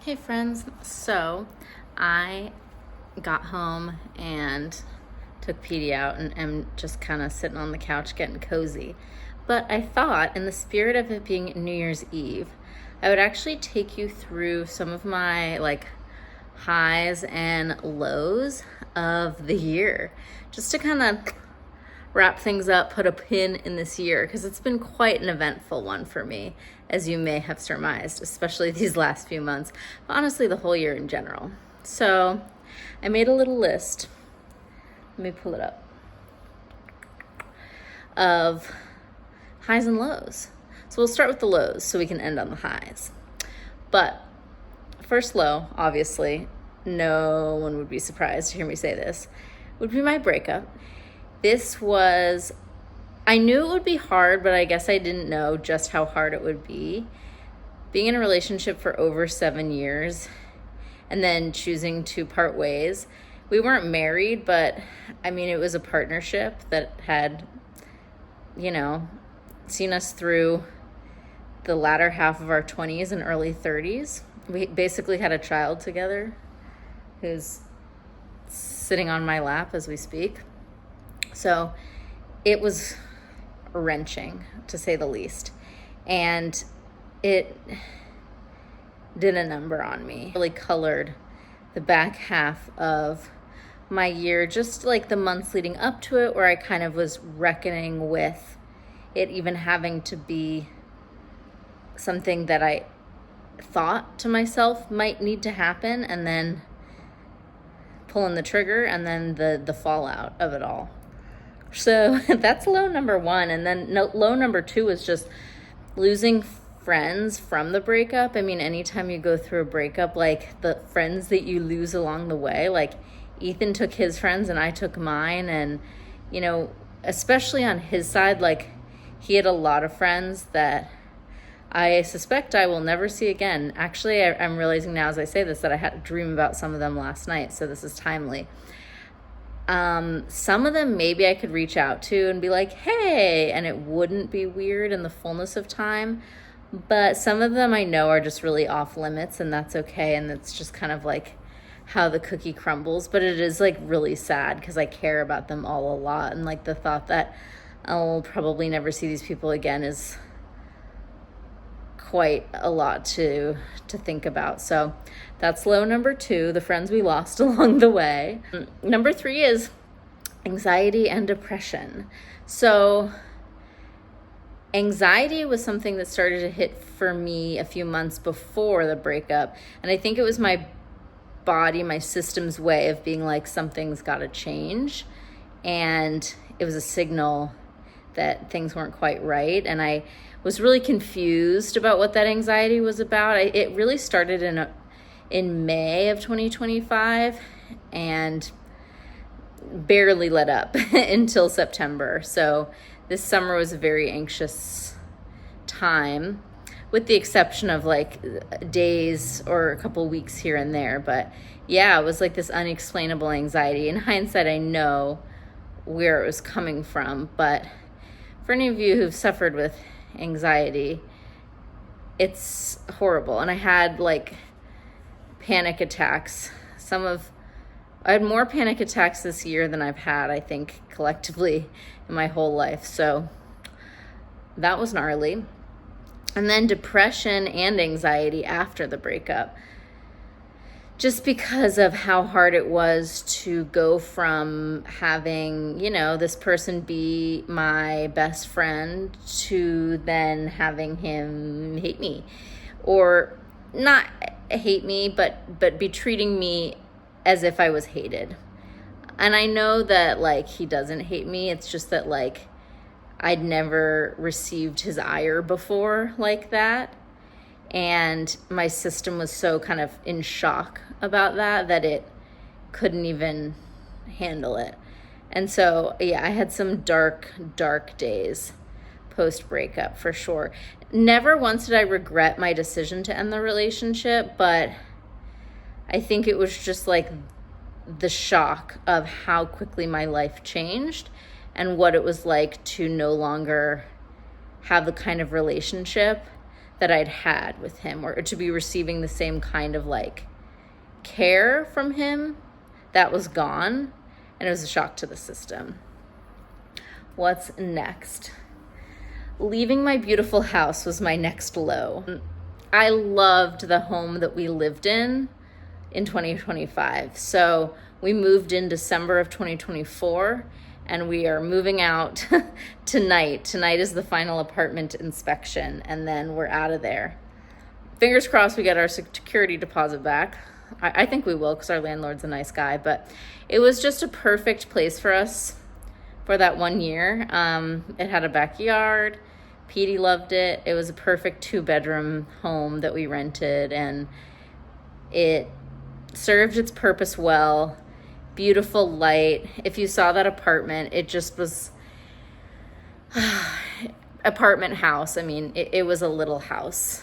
Hey friends, so I got home and took Petey out and am just kind of sitting on the couch getting cozy. But I thought, in the spirit of it being New Year's Eve, I would actually take you through some of my highs and lows of the year, just to kind of wrap things up, put a pin in this year, because it's been quite an eventful one for me, as you may have surmised, especially these last few months, but honestly, the whole year in general. So I made a little list. Let me pull it up of highs and lows. So we'll start with the lows so we can end on the highs. But first low, obviously, no one would be surprised to hear me say this, would be my breakup. I knew it would be hard, but I guess I didn't know just how hard it would be. Being in a relationship for over 7 years and then choosing to part ways. We weren't married, but it was a partnership that had, seen us through the latter half of our 20s and early 30s. We basically had a child together who's sitting on my lap as we speak. So it was wrenching, to say the least. And it did a number on me. It really colored the back half of my year, just like the months leading up to it, where I kind of was reckoning with it even having to be something that I thought to myself might need to happen, and then pulling the trigger, and then the fallout of it all. So that's low number one. And then low number two is just losing friends from the breakup. Anytime you go through a breakup, the friends that you lose along the way, Ethan took his friends and I took mine. And, especially on his side, he had a lot of friends that I suspect I will never see again. Actually, I'm realizing now as I say this that I had a dream about some of them last night, so this is timely. Some of them maybe I could reach out to and be like, hey, and it wouldn't be weird in the fullness of time. But some of them I know are just really off limits, and that's okay. And it's just kind of how the cookie crumbles. But it is really sad because I care about them all a lot. And the thought that I'll probably never see these people again is quite a lot to think about. So that's low number two, the friends we lost along the way. Number three is anxiety and depression. So anxiety was something that started to hit for me a few months before the breakup. And I think it was my body, my system's way of being something's got to change. And it was a signal that things weren't quite right. And I was really confused about what that anxiety was about. It really started in May of 2025 and barely let up until September. So this summer was a very anxious time, with the exception of days or a couple weeks here and there. But yeah, it was this unexplainable anxiety. In hindsight, I know where it was coming from, but for any of you who've suffered with anxiety, it's horrible. And I had panic attacks. I had more panic attacks this year than I've had, I think, collectively in my whole life. So that was gnarly. And then depression and anxiety after the breakup, just because of how hard it was to go from having, this person be my best friend to then having him hate me, or not hate me, but be treating me as if I was hated. And I know that he doesn't hate me. It's just that I'd never received his ire before like that. And my system was so kind of in shock about that it couldn't even handle it. And so, yeah, I had some dark, dark days post-breakup for sure. Never once did I regret my decision to end the relationship, but I think it was just the shock of how quickly my life changed and what it was like to no longer have the kind of relationship that I'd had with him, or to be receiving the same kind of like care from him. That was gone, and it was a shock to the system. What's next? Leaving my beautiful house was my next low. I loved the home that we lived in 2025. So we moved in December of 2024, and we are moving out tonight. Tonight is the final apartment inspection, and then we're out of there. Fingers crossed we get our security deposit back. I think we will, because our landlord's a nice guy, but it was just a perfect place for us for that 1 year. It had a backyard. Petey loved it. It was a perfect 2-bedroom home that we rented, and it served its purpose well. Beautiful light. If you saw that apartment, it just was apartment house. I mean, it was a little house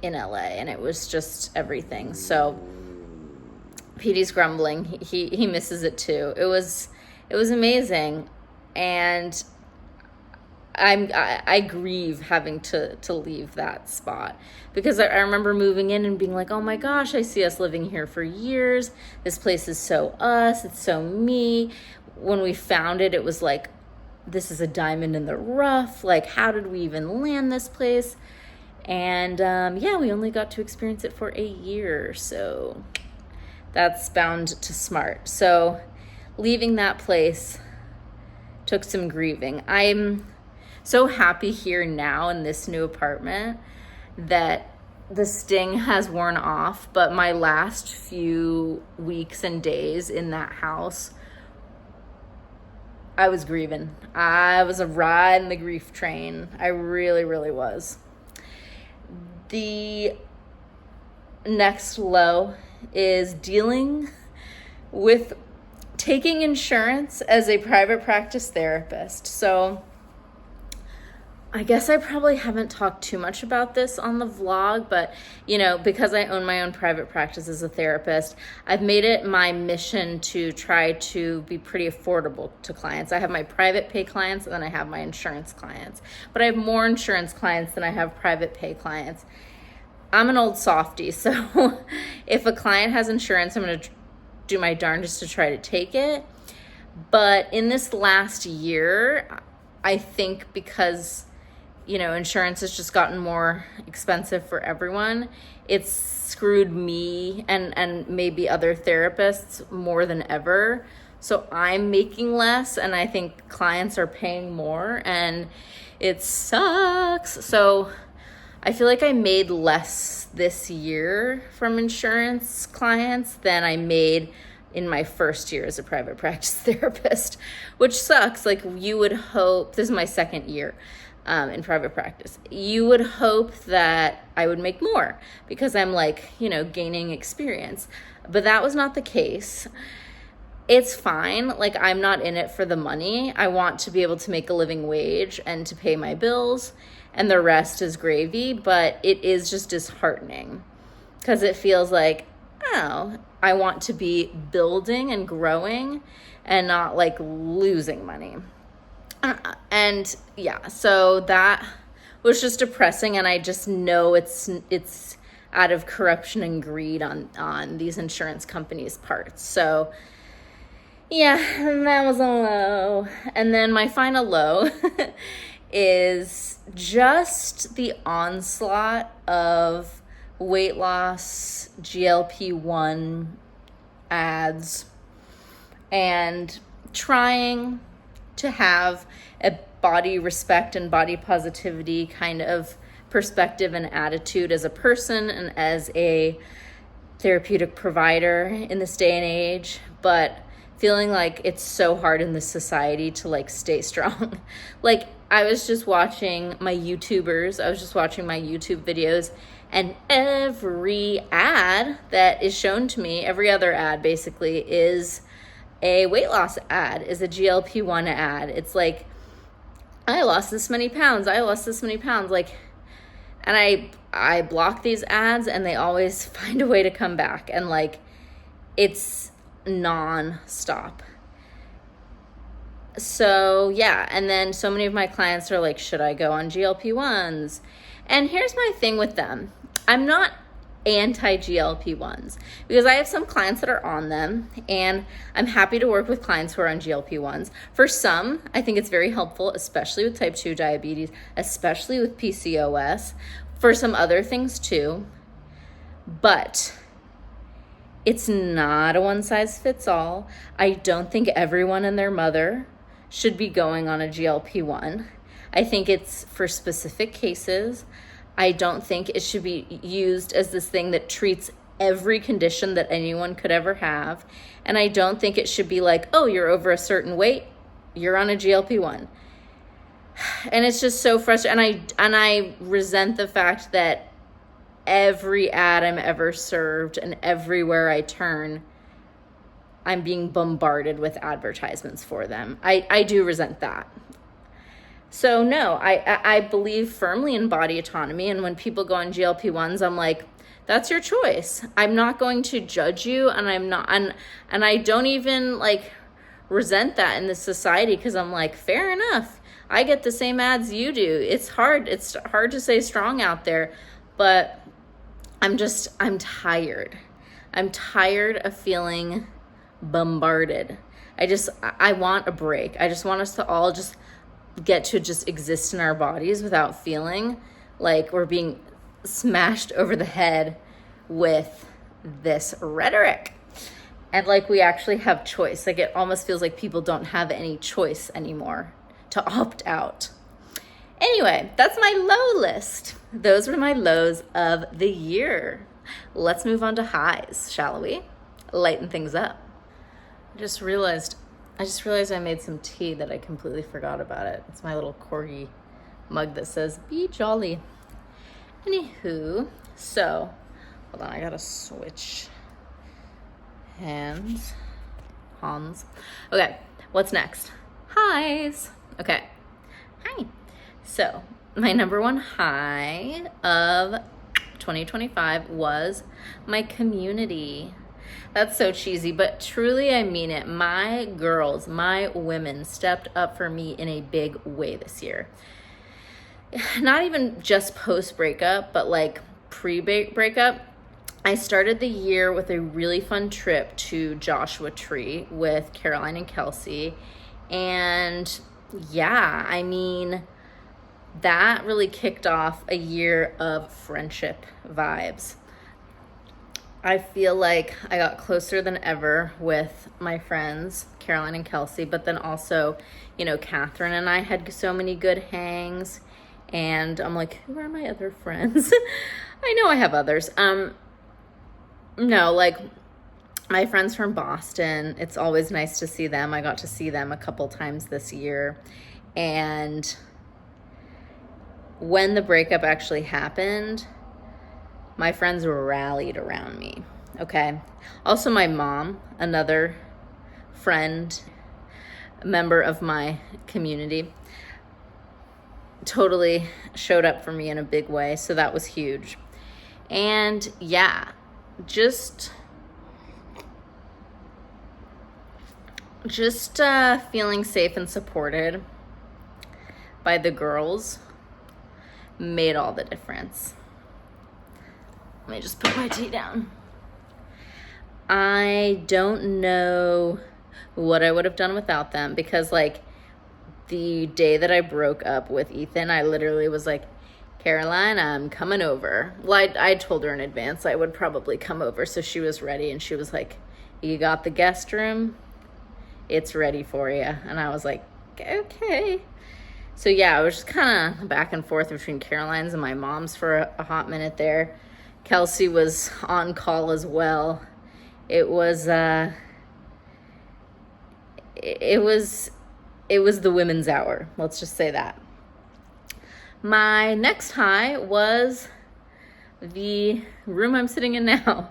in LA, and it was just everything. So Petey's grumbling. He misses it too. It was amazing, and I grieve having to leave that spot, because I remember moving in and being like, oh my gosh, I see us living here for years. This place is so us. It's so me. When we found it, it was like, this is a diamond in the rough. Like, how did we even land this place? And yeah, we only got to experience it for a year. So that's bound to smart. So leaving that place took some grieving. I'm so happy here now in this new apartment that the sting has worn off, but my last few weeks and days in that house, I was grieving. I was riding the grief train. I really, really was. The next low is dealing with taking insurance as a private practice therapist. So I guess I probably haven't talked too much about this on the vlog, but because I own my own private practice as a therapist, I've made it my mission to try to be pretty affordable to clients. I have my private pay clients, and then I have my insurance clients, but I have more insurance clients than I have private pay clients. I'm an old softie, so if a client has insurance, I'm going to do my darndest to try to take it. But in this last year, I think because insurance has just gotten more expensive for everyone, it's screwed me and maybe other therapists more than ever. So I'm making less, and I think clients are paying more, and it sucks. So I feel like I made less this year from insurance clients than I made in my first year as a private practice therapist, which sucks. Like, you would hope, this is my second year in private practice, you would hope that I would make more because I'm gaining experience, but that was not the case. It's fine. Like, I'm not in it for the money. I want to be able to make a living wage and to pay my bills, and the rest is gravy, but it is just disheartening because it feels like, oh, I want to be building and growing and not losing money. And yeah, so that was just depressing, and I just know it's out of corruption and greed on these insurance companies' parts. So yeah, that was a low. And then my final low is just the onslaught of weight loss, GLP-1 ads, and trying to have a body respect and body positivity kind of perspective and attitude as a person and as a therapeutic provider in this day and age, but feeling like it's so hard in this society to stay strong. I was just watching my YouTubers, I was just watching my YouTube videos, and every ad that is shown to me, every other ad basically, is a weight loss ad, is a GLP-1 ad. It's like, I lost this many pounds, I lost this many pounds. And I block these ads, and they always find a way to come back. And it's non-stop. So yeah, and then so many of my clients are like, should I go on GLP-1s? And here's my thing with them. I'm not anti-GLP-1s because I have some clients that are on them, and I'm happy to work with clients who are on GLP-1s. For some, I think it's very helpful, especially with type 2 diabetes, especially with PCOS, for some other things too. But it's not a one-size-fits-all. I don't think everyone and their mother should be going on a GLP-1. I think it's for specific cases. I don't think it should be used as this thing that treats every condition that anyone could ever have. And I don't think it should be like, oh, you're over a certain weight, you're on a GLP-1. And it's just so frustrating. And I resent the fact that every ad I'm ever served and everywhere I turn, I'm being bombarded with advertisements for them. I do resent that. So no, I believe firmly in body autonomy. And when people go on GLP-1s, I'm like, that's your choice. I'm not going to judge you. And and I don't even like resent that in this society, because I'm like, fair enough. I get the same ads you do. It's hard to say strong out there, but I'm tired. I'm tired of feeling bombarded. I want a break. I just want us to all just get to just exist in our bodies without feeling like we're being smashed over the head with this rhetoric. And like we actually have choice. Like it almost feels like people don't have any choice anymore to opt out. Anyway, that's my low list. Those were my lows of the year. Let's move on to highs, shall we? Lighten things up. I just realized I made some tea that I completely forgot about it. It's my little corgi mug that says, be jolly. Anywho, so, hold on, I gotta switch hands. Hans. Okay, what's next? Highs. Okay, hi. So, my number one high of 2025 was my community. That's so cheesy, but truly I mean it. My girls, my women stepped up for me in a big way this year. Not even just post-breakup, but like pre-breakup. I started the year with a really fun trip to Joshua Tree with Caroline and Kelsey. And yeah, I mean, that really kicked off a year of friendship vibes. I feel like I got closer than ever with my friends, Caroline and Kelsey, but then also, Catherine and I had so many good hangs, and I'm like, who are my other friends? I know I have others. No, like my friends from Boston, it's always nice to see them. I got to see them a couple times this year, and when the breakup actually happened, my friends rallied around me, okay? Also, my mom, another friend, member of my community, totally showed up for me in a big way, so that was huge. And yeah, just feeling safe and supported by the girls made all the difference. Let me just put my tea down. I don't know what I would have done without them, because like the day that I broke up with Ethan, I literally was like, Caroline, I'm coming over. Well, I told her in advance I would probably come over, so she was ready, and she was like, you got the guest room? It's ready for you. And I was like, okay. So yeah, I was just kind of back and forth between Caroline's and my mom's for a hot minute there. Kelsey was on call as well. It was the women's hour. Let's just say that. My next high was the room I'm sitting in now,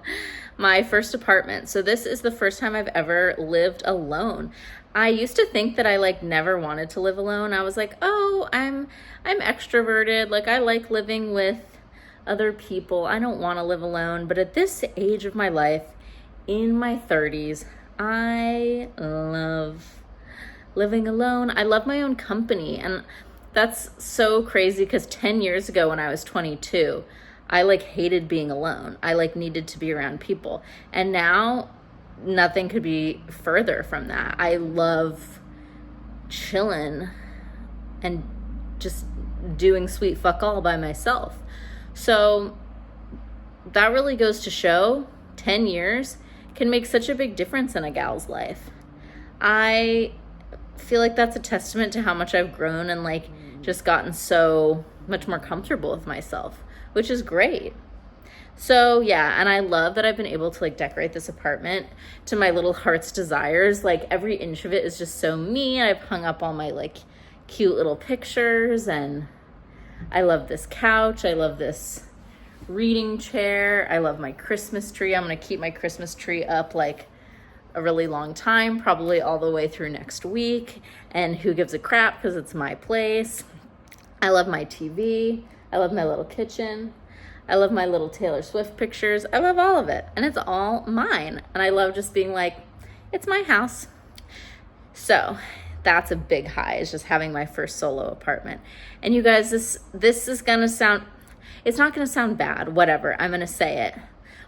my first apartment. So this is the first time I've ever lived alone. I used to think that I never wanted to live alone. I was like, oh, I'm extroverted. Like I like living with other people. I don't want to live alone. But at this age of my life, in my 30s, I love living alone. I love my own company. And That's so crazy because 10 years ago when I was 22, I like hated being alone. I like needed to be around people. And now nothing could be further from that. I love chilling and just doing sweet fuck all by myself. So that really goes to show 10 years can make such a big difference in a gal's life. I feel like that's a testament to how much I've grown and like just gotten so much more comfortable with myself, which is great. So yeah, and I love that I've been able to like decorate this apartment to my little heart's desires. Like every inch of it is just so me. I've hung up all my like cute little pictures, and I love this couch. I love this reading chair. I love my Christmas tree. I'm gonna keep my Christmas tree up like a really long time, probably all the way through next week. And who gives a crap, because it's my place. I love my TV. I love my little kitchen. I love my little Taylor Swift pictures. I love all of it, and it's all mine. And I love just being like, it's my house. So that's a big high, is just having my first solo apartment. And you guys, this is gonna sound, it's not gonna sound bad, whatever, I'm gonna say it.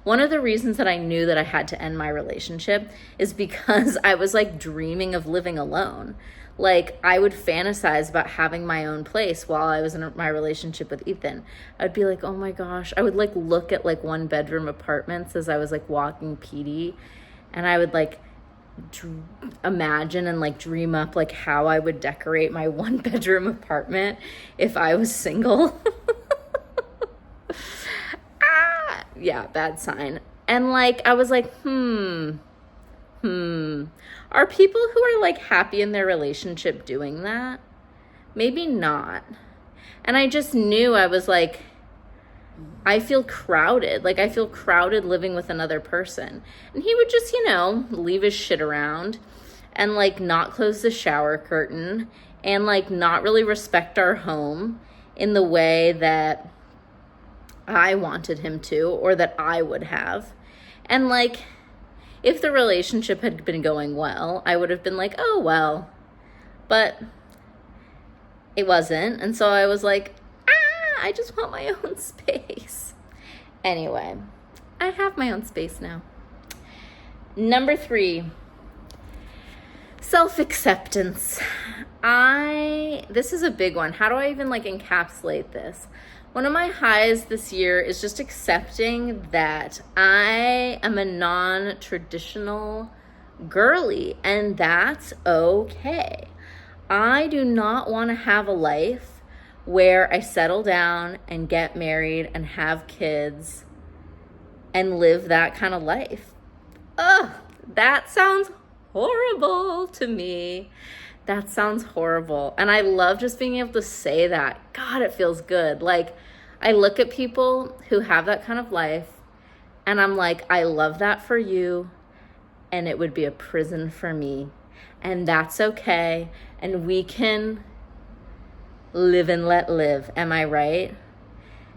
One of the reasons that I knew that I had to end my relationship is because I was like dreaming of living alone. Like I would fantasize about having my own place while I was in my relationship with Ethan. I'd be like, oh my gosh. I would like look at like 1-bedroom apartments as I was like walking PD, and I would like imagine and like dream up like how I would decorate my 1-bedroom apartment if I was single. Yeah, bad sign. And like I was like, are people who are like happy in their relationship doing that? Maybe not. And I just knew, I was like, I feel crowded. Like I feel crowded living with another person. And he would just, you know, leave his shit around and like not close the shower curtain and like not really respect our home in the way that I wanted him to, or that I would have. And like, if the relationship had been going well, I would have been like, oh, well, but it wasn't. And so I was like, I just want my own space. Anyway, I have my own space now. Number 3, self-acceptance. This is a big one. How do I even like encapsulate this? One of my highs this year is just accepting that I am a non-traditional girly, and that's okay. I do not want to have a life where I settle down and get married and have kids and live that kind of life. Ugh, that sounds horrible to me. That sounds horrible. And I love just being able to say that. God, it feels good. Like, I look at people who have that kind of life and I'm like, I love that for you. And it would be a prison for me. And that's okay. And we can live and let live. Am I right?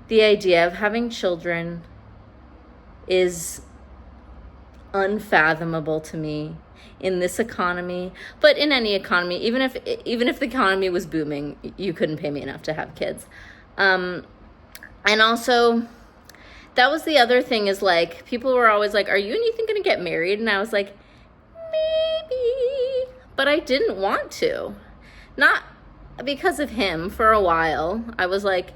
The idea of having children is unfathomable to me in this economy, but in any economy. Even if the economy was booming, you couldn't pay me enough to have kids. And also, that was the other thing, is like, people were always like, are you and Ethan gonna get married? And I was like, maybe, but I didn't want to. Not because of him. For a while I was like,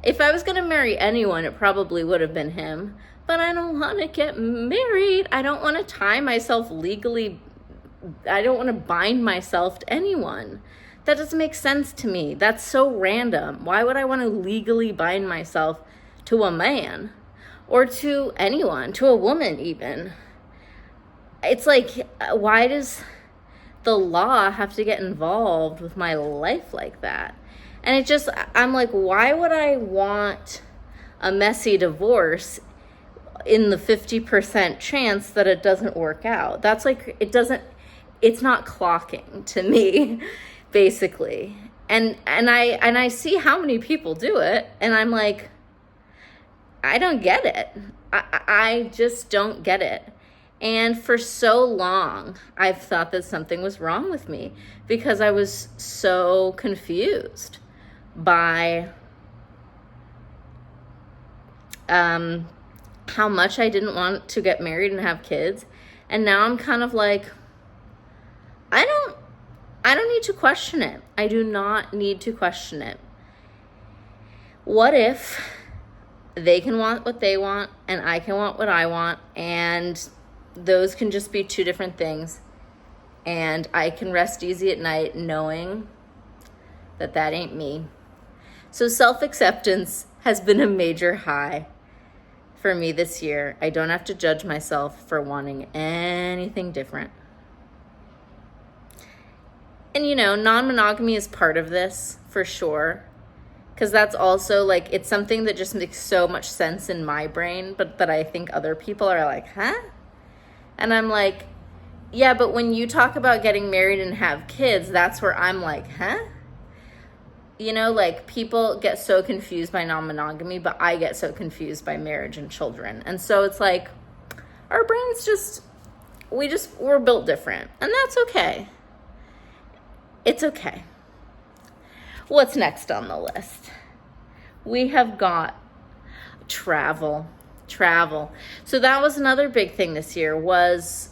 if I was gonna marry anyone, it probably would have been him. But I don't want to get married. I don't want to tie myself legally. I don't want to bind myself to anyone. That doesn't make sense to me. That's so random. Why would I want to legally bind myself to a man or to anyone, to a woman even? It's like, why does the law have to get involved with my life like that? And it just, I'm like, why would I want a messy divorce in the 50% chance that it doesn't work out? That's like, it's not clocking to me, basically. And I see how many people do it, and I'm like, I don't get it. I just don't get it. And for so long, I've thought that something was wrong with me because I was so confused by how much I didn't want to get married and have kids. And now I'm kind of like, I don't need to question it. I do not need to question it. What if they can want what they want and I can want what I want, and those can just be two different things, and I can rest easy at night knowing that that ain't me. So self-acceptance has been a major high for me this year. I don't have to judge myself for wanting anything different. And non-monogamy is part of this for sure, because that's also like, it's something that just makes so much sense in my brain, but that I think other people are like, huh? And I'm like, yeah, but when you talk about getting married and have kids, that's where I'm like, huh? Like, people get so confused by non-monogamy, but I get so confused by marriage and children. And so it's like, our brains we're built different, and that's okay. It's okay. What's next on the list? We have got travel. So that was another big thing this year, was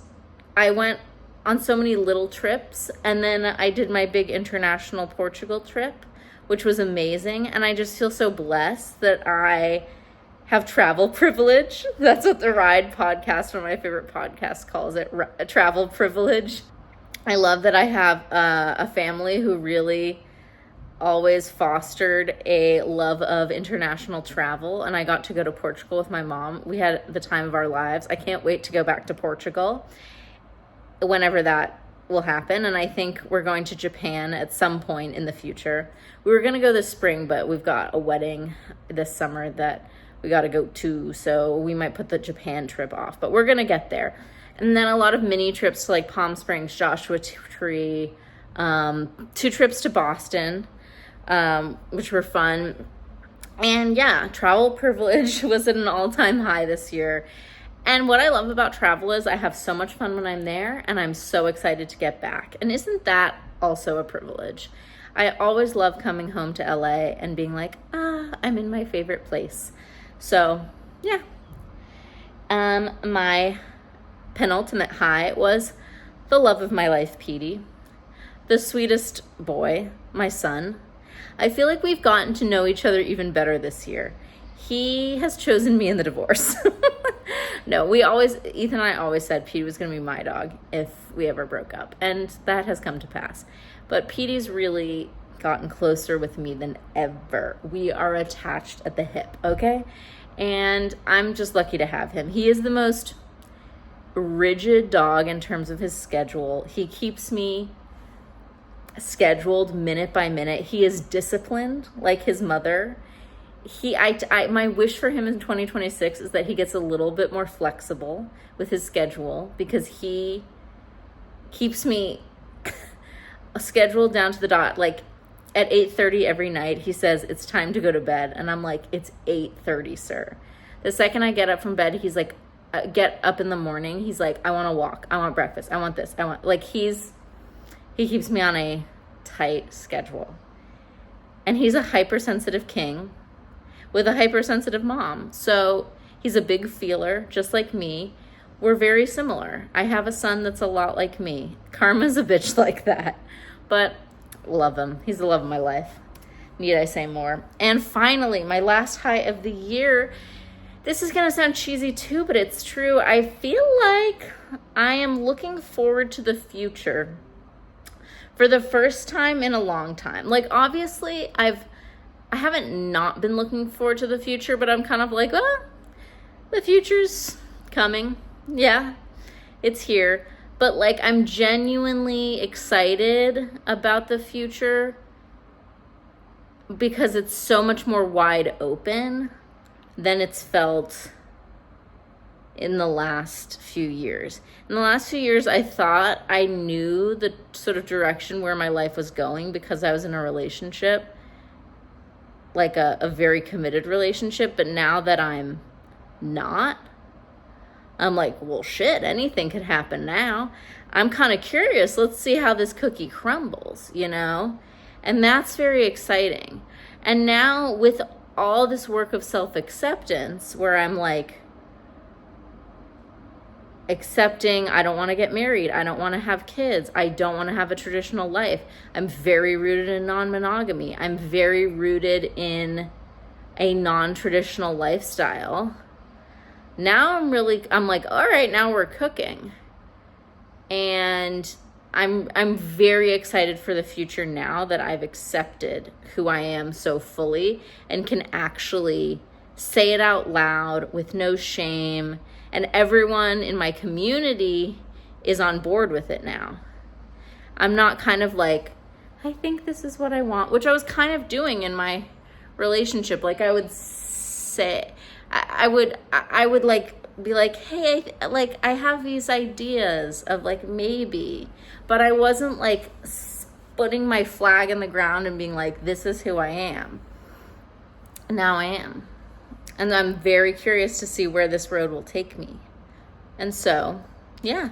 I went on so many little trips, and then I did my big international Portugal trip, which was amazing. And I just feel so blessed that I have travel privilege. That's what the Ride podcast, one of my favorite podcasts, calls it, travel privilege. I love that I have a family who really always fostered a love of international travel, and I got to go to Portugal with my mom. We had the time of our lives. I can't wait to go back to Portugal whenever that will happen, and I think we're going to Japan at some point in the future. We were going to go this spring, but we've got a wedding this summer that we got to go to, so we might put the Japan trip off, but we're going to get there. And then a lot of mini trips to like Palm Springs, Joshua Tree, 2 trips to Boston, which were fun. And yeah, travel privilege was at an all-time high this year. And what I love about travel is I have so much fun when I'm there, and I'm so excited to get back. And isn't that also a privilege? I always love coming home to LA and being like, I'm in my favorite place. So yeah. My penultimate high was the love of my life, Petey. The sweetest boy, my son. I feel like we've gotten to know each other even better this year. He has chosen me in the divorce. No, Ethan and I always said Petey was going to be my dog if we ever broke up, and that has come to pass. But Petey's really gotten closer with me than ever. We are attached at the hip, okay? And I'm just lucky to have him. He is the most rigid dog in terms of his schedule. He keeps me scheduled minute by minute. He is disciplined like his mother. My wish for him in 2026 is that he gets a little bit more flexible with his schedule, because he keeps me scheduled down to the dot. Like at 8:30 every night, he says it's time to go to bed, and I'm like, it's 8:30, sir. The second I get up from bed, he's like, get up in the morning, he's like, I want to walk, I want breakfast, I want this, he keeps me on a tight schedule. And he's a hypersensitive king with a hypersensitive mom. So he's a big feeler, just like me. We're very similar. I have a son that's a lot like me. Karma's a bitch like that. But love him. He's the love of my life. Need I say more? And finally, my last high of the year. This is going to sound cheesy too, but it's true. I feel like I am looking forward to the future for the first time in a long time. Like, obviously, I haven't not been looking forward to the future, but I'm kind of like, the future's coming. Yeah, it's here. But like, I'm genuinely excited about the future because it's so much more wide open than it's felt in the last few years. In the last few years, I thought I knew the sort of direction where my life was going because I was in a relationship, like a very committed relationship. But now that I'm not, I'm like, well, shit, anything could happen now. I'm kind of curious. Let's see how this cookie crumbles, you know? And that's very exciting. And now with all this work of self-acceptance, where I'm like accepting, I don't want to get married, I don't want to have kids, I don't want to have a traditional life. I'm very rooted in non-monogamy. I'm very rooted in a non-traditional lifestyle. Now I'm like, all right, now we're cooking. And I'm very excited for the future now that I've accepted who I am so fully and can actually say it out loud with no shame. And everyone in my community is on board with it now. I'm not kind of like, I think this is what I want, which I was kind of doing in my relationship. Like I would say, I would like be like, hey, I have these ideas of like maybe, but I wasn't like putting my flag in the ground and being like, this is who I am. Now I am. And I'm very curious to see where this road will take me. And so, yeah.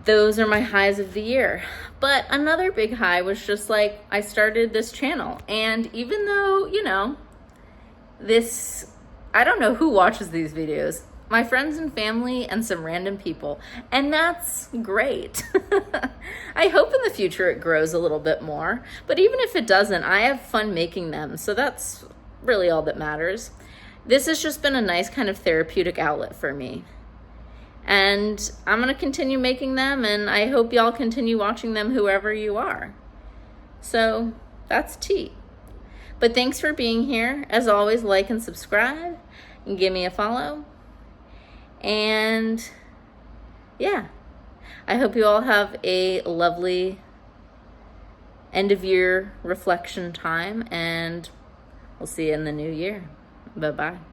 Those are my highs of the year. But another big high was just like, I started this channel. And even though, you know, I don't know who watches these videos, my friends and family and some random people. And that's great. I hope in the future it grows a little bit more. But even if it doesn't, I have fun making them. So that's really all that matters. This has just been a nice kind of therapeutic outlet for me. And I'm going to continue making them, and I hope y'all continue watching them, whoever you are. So that's tea. But thanks for being here. As always, like and subscribe and give me a follow. And yeah, I hope you all have a lovely end of year reflection time, and we'll see you in the new year. Bye-bye.